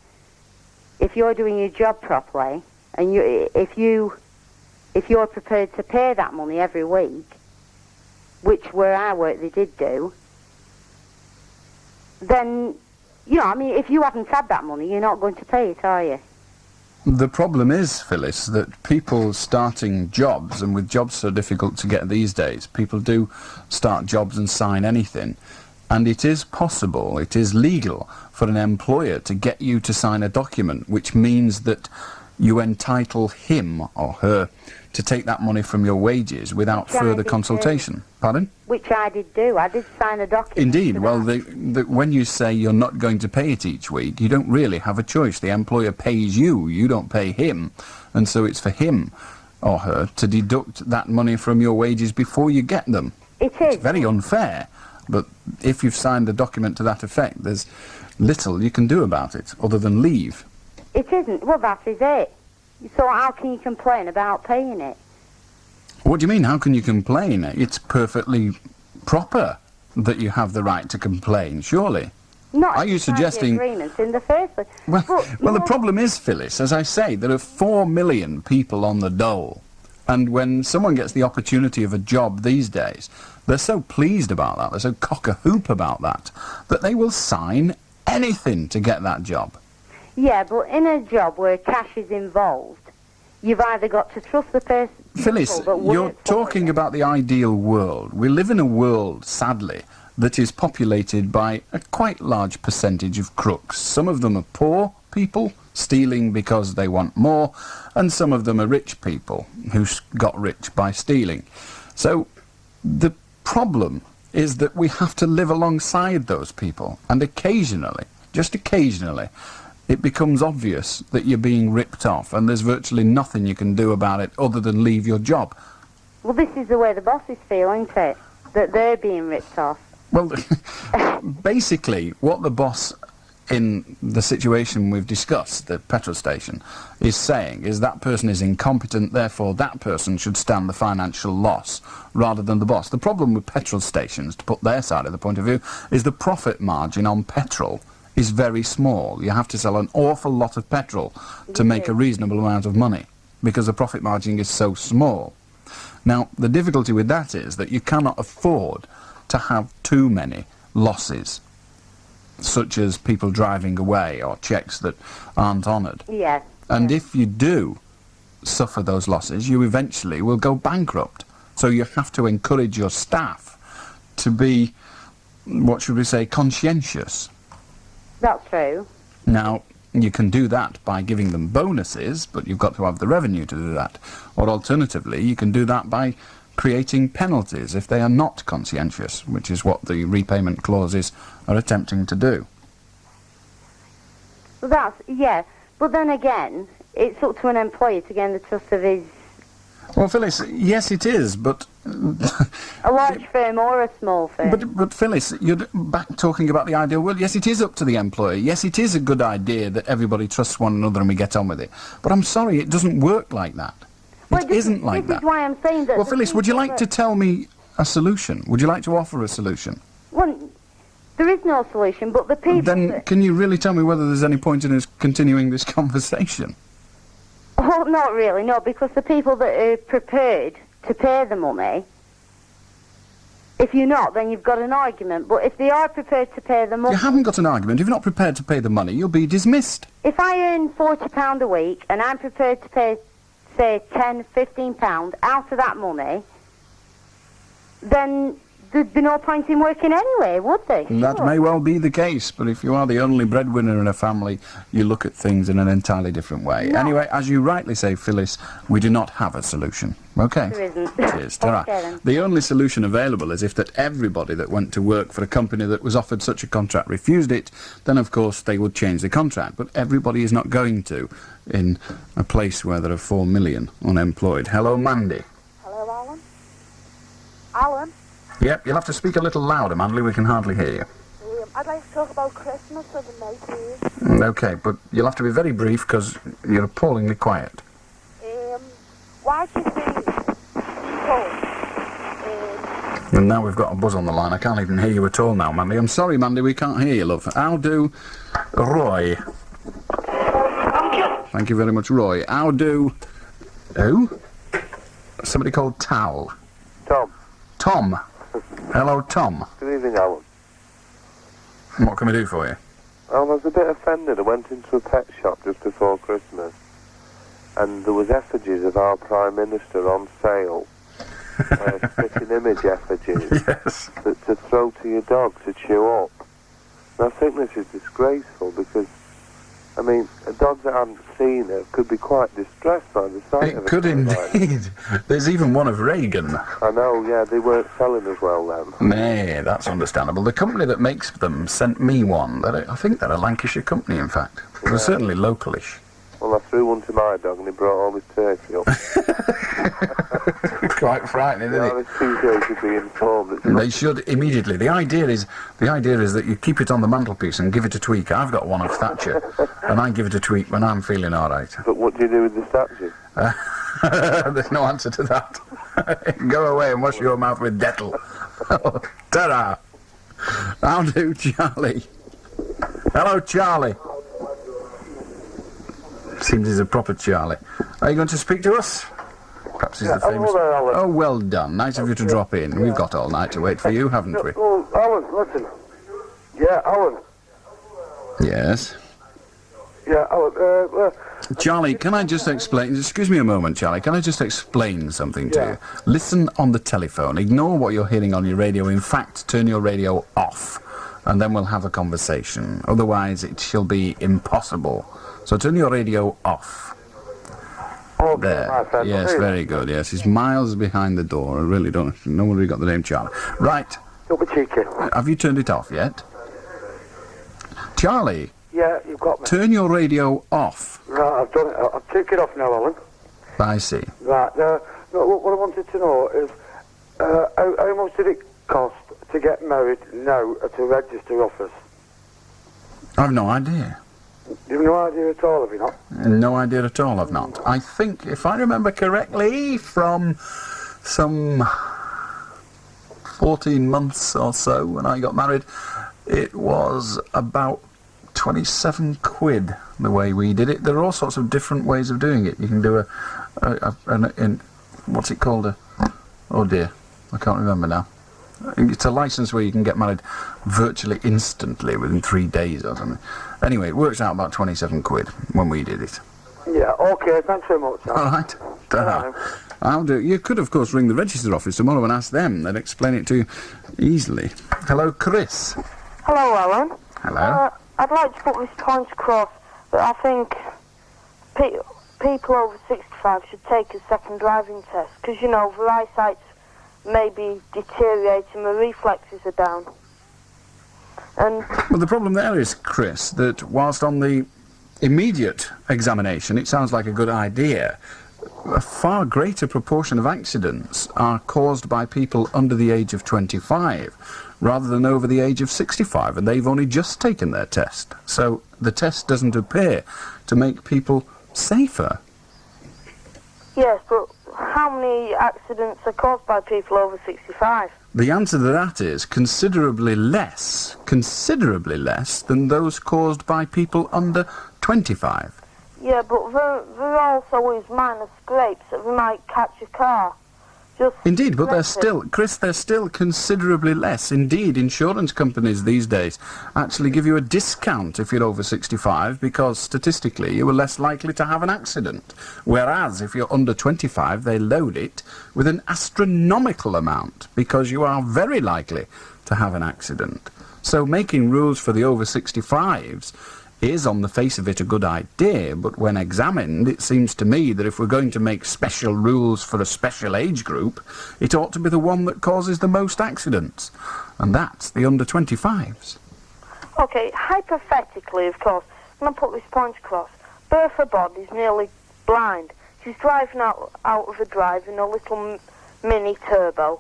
if you're doing your job properly, and if you're prepared to pay that money every week, which where I work they did do, then, if you haven't had that money, you're not going to pay it, are you? The problem is, Phyllis, that people starting jobs, and with jobs so difficult to get these days, people do start jobs and sign anything. And it is possible, it is legal for an employer to get you to sign a document which means that you entitle him or her to take that money from your wages without further consultation. Pardon? Which I did do. I did sign a document. Indeed. Well, when you say you're not going to pay it each week, you don't really have a choice. The employer pays you, you don't pay him, and so it's for him or her to deduct that money from your wages before you get them. It is. It's very unfair, but if you've signed a document to that effect, there's little you can do about it other than leave. It isn't. Well, that is it. So how can you complain about paying it? What do you mean? How can you complain? It's perfectly proper that you have the right to complain, surely. Not Are you suggesting... the agreements in the first place. Well, the problem is, Phyllis, as I say, there are 4 million people on the dole. And when someone gets the opportunity of a job these days, they're so pleased about that, they're so cock-a-hoop about that, that they will sign anything to get that job. Yeah, but in a job where cash is involved, you've either got to trust the person... Phyllis, you're talking about the ideal world. We live in a world, sadly, that is populated by a quite large percentage of crooks. Some of them are poor people, stealing because they want more, and some of them are rich people who got rich by stealing. So the problem is that we have to live alongside those people, and occasionally, just occasionally, it becomes obvious that you're being ripped off, and there's virtually nothing you can do about it other than leave your job. Well, this is the way the bosses feel, isn't it? That they're being ripped off. Well, basically, what the boss in the situation we've discussed, the petrol station, is saying is that person is incompetent, therefore that person should stand the financial loss rather than the boss. The problem with petrol stations, to put their side of the point of view, is the profit margin on petrol is very small. You have to sell an awful lot of petrol to make a reasonable amount of money because the profit margin is so small. Now, the difficulty with that is that you cannot afford to have too many losses, such as people driving away or checks that aren't honoured. Yes. And if you do suffer those losses, you eventually will go bankrupt. So you have to encourage your staff to be, what should we say, conscientious. That's true. Now, you can do that by giving them bonuses, but you've got to have the revenue to do that. Or alternatively, you can do that by creating penalties if they are not conscientious, which is what the repayment clauses are attempting to do. Well, that's, yeah. But then again, it's up to an employer to gain the trust of his... Well, Phyllis, yes it is, but... a large firm or a small firm. But Phyllis, you're back talking about the ideal world. Yes, it is up to the employer. Yes, it is a good idea that everybody trusts one another and we get on with it. But I'm sorry, it doesn't work like that. It isn't like that. This is why I'm saying that... Well, Phyllis, would you like to tell me a solution? Would you like to offer a solution? Well, there is no solution, but the people... Then can you really tell me whether there's any point in us continuing this conversation? Oh, not really, no, because the people that are prepared to pay the money, if you're not, then you've got an argument. But if they are prepared to pay the money... You haven't got an argument. If you're not prepared to pay the money, you'll be dismissed. If I earn £40 a week and I'm prepared to pay, say, £10, £15 out of that money, then there'd be no point in working anyway, would there? That may well be the case, but if you are the only breadwinner in a family, you look at things in an entirely different way. No. Anyway, as you rightly say, Phyllis, we do not have a solution. Okay? There isn't. Cheers. Ta-ra. Okay, then. The only solution available is if that everybody that went to work for a company that was offered such a contract refused it, then of course they would change the contract. But everybody is not going to in a place where there are 4 million unemployed. Hello, Mandy. Hello, Alan. Alan? Yep, you'll have to speak a little louder, Mandy, we can hardly hear you. I'd like to talk about Christmas or the May. Okay, but you'll have to be very brief because you're appallingly quiet. Why do you think And now we've got a buzz on the line. I can't even hear you at all now, Mandy. I'm sorry, Mandy, we can't hear you, love. How do Roy? Thank you very much, Roy. How do... Who? Somebody called Tal. Tom. Tom. Hello, Tom. Good evening, Alan. What can we do for you? I was a bit offended. I went into a pet shop just before Christmas, and there was effigies of our Prime Minister on sale. Spitting image effigies. Yes. To throw to your dog to chew up. And I think this is disgraceful because, I mean, a dog that hadn't seen it could be quite distressed by the sight of it. It could indeed. There's even one of Reagan. I know, yeah, they weren't selling as well then. Nay, that's understandable. The company that makes them sent me one. I think they're a Lancashire company, in fact. They're certainly localish. Well, I threw one to my dog and he brought all his turkey up. Quite frightening, isn't it? The RSPCA should be informed. They should immediately. The idea is that you keep it on the mantelpiece and give it a tweak. I've got one of Thatcher, and I give it a tweak when I'm feeling all right. But what do you do with the statue? There's no answer to that. Go away and wash your mouth with Dettol. Ta-ra! How do, Charlie? Hello, Charlie. Seems he's a proper Charlie. Are you going to speak to us? Perhaps he's the famous... Hello there, Alan. Oh, well done. Nice of you to drop in. We've got all night to wait for you, haven't we? Oh, Alan, listen. Yeah, Alan. Yes. Yeah, Alan, Charlie, can I just explain... Excuse me a moment, Charlie. Can I just explain something to you? Listen on the telephone. Ignore what you're hearing on your radio. In fact, turn your radio off. And then we'll have a conversation. Otherwise, it shall be impossible. So turn your radio off. Okay, there. Yes, very good. Yes, he's miles behind the door. I really don't... No wonder he got the name Charlie. Right. Don't be cheeky. Have you turned it off yet? Charlie. Yeah, you've got me. Turn your radio off. Right, I've done it. I've took it off now, Alan. I see. Right, no, what I wanted to know is, how much did it cost to get married now at a register office? I've no idea. You've no idea at all, have you not? No idea at all, I've not. I think, if I remember correctly, from some 14 months or so when I got married, it was about 27 quid the way we did it. There are all sorts of different ways of doing it. You can do what's it called? Oh dear, I can't remember now. It's a license where you can get married virtually instantly within 3 days or something. Anyway, it works out about 27 quid when we did it. Yeah, okay, thanks very much. All right. I'll do. You could, of course, ring the register office tomorrow and ask them. They'd explain it to you easily. Hello, Chris. Hello, Alan. Hello. I'd like to put this point across that I think people over 65 should take a second driving test because, you know, their eyesight's maybe deteriorating, the reflexes are down. And well, the problem there is, Chris, that whilst on the immediate examination it sounds like a good idea, a far greater proportion of accidents are caused by people under the age of 25 rather than over the age of 65, and they've only just taken their test. So the test doesn't appear to make people safer. yes, but how many accidents are caused by people over 65? The answer to that is considerably less than those caused by people under 25. Yeah, but there are always minor scrapes that we might catch a car. Indeed, but they're still, Chris, they're still considerably less. Indeed, insurance companies these days actually give you a discount if you're over 65 because statistically you are less likely to have an accident. Whereas if you're under 25, they load it with an astronomical amount because you are very likely to have an accident. So making rules for the over 65s is on the face of it a good idea, but when examined it seems to me that if we're going to make special rules for a special age group, it ought to be the one that causes the most accidents, and that's the under 25s. Okay, hypothetically, of course, and I'll put this point across, Bertha Bod is nearly blind. She's driving out of a drive in a little mini turbo,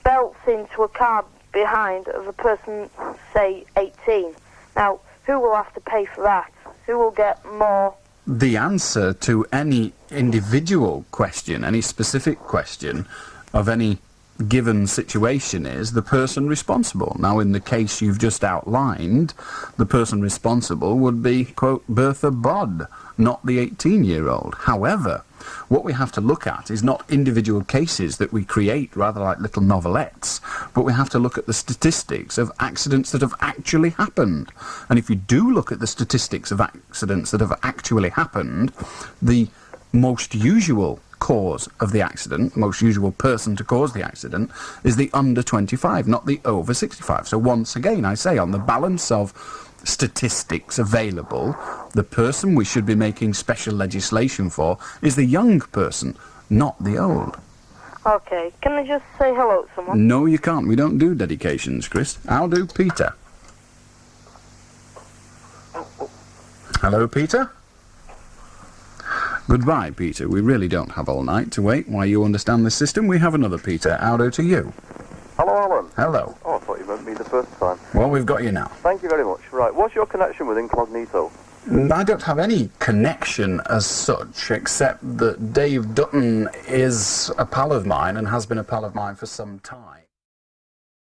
belts into a car behind of a person, say, 18. Now, who will have to pay for that? Who will get more? The answer to any individual question, any specific question of any given situation is the person responsible. Now, in the case you've just outlined, the person responsible would be, quote, Bertha Bod, not the 18-year-old. However, what we have to look at is not individual cases that we create, rather like little novelettes, but we have to look at the statistics of accidents that have actually happened. And if you do look at the statistics of accidents that have actually happened, the most usual cause of the accident, most usual person to cause the accident, is the under 25, not the over 65. So once again, I say, on the balance of statistics available, the person we should be making special legislation for is the young person, not the old. Okay, can I just say hello to someone? No, you can't. We don't do dedications, Chris. I'll do Peter. Hello, Peter? Goodbye, Peter. We really don't have all night to wait while you understand the system. We have another Peter. Aldo to you. Hello, Alan. Hello. Oh, I thought you meant me the first time. Well, we've got you now. Thank you very much. Right, what's your connection with incognito? I don't have any connection as such, except that Dave Dutton is a pal of mine and has been a pal of mine for some time.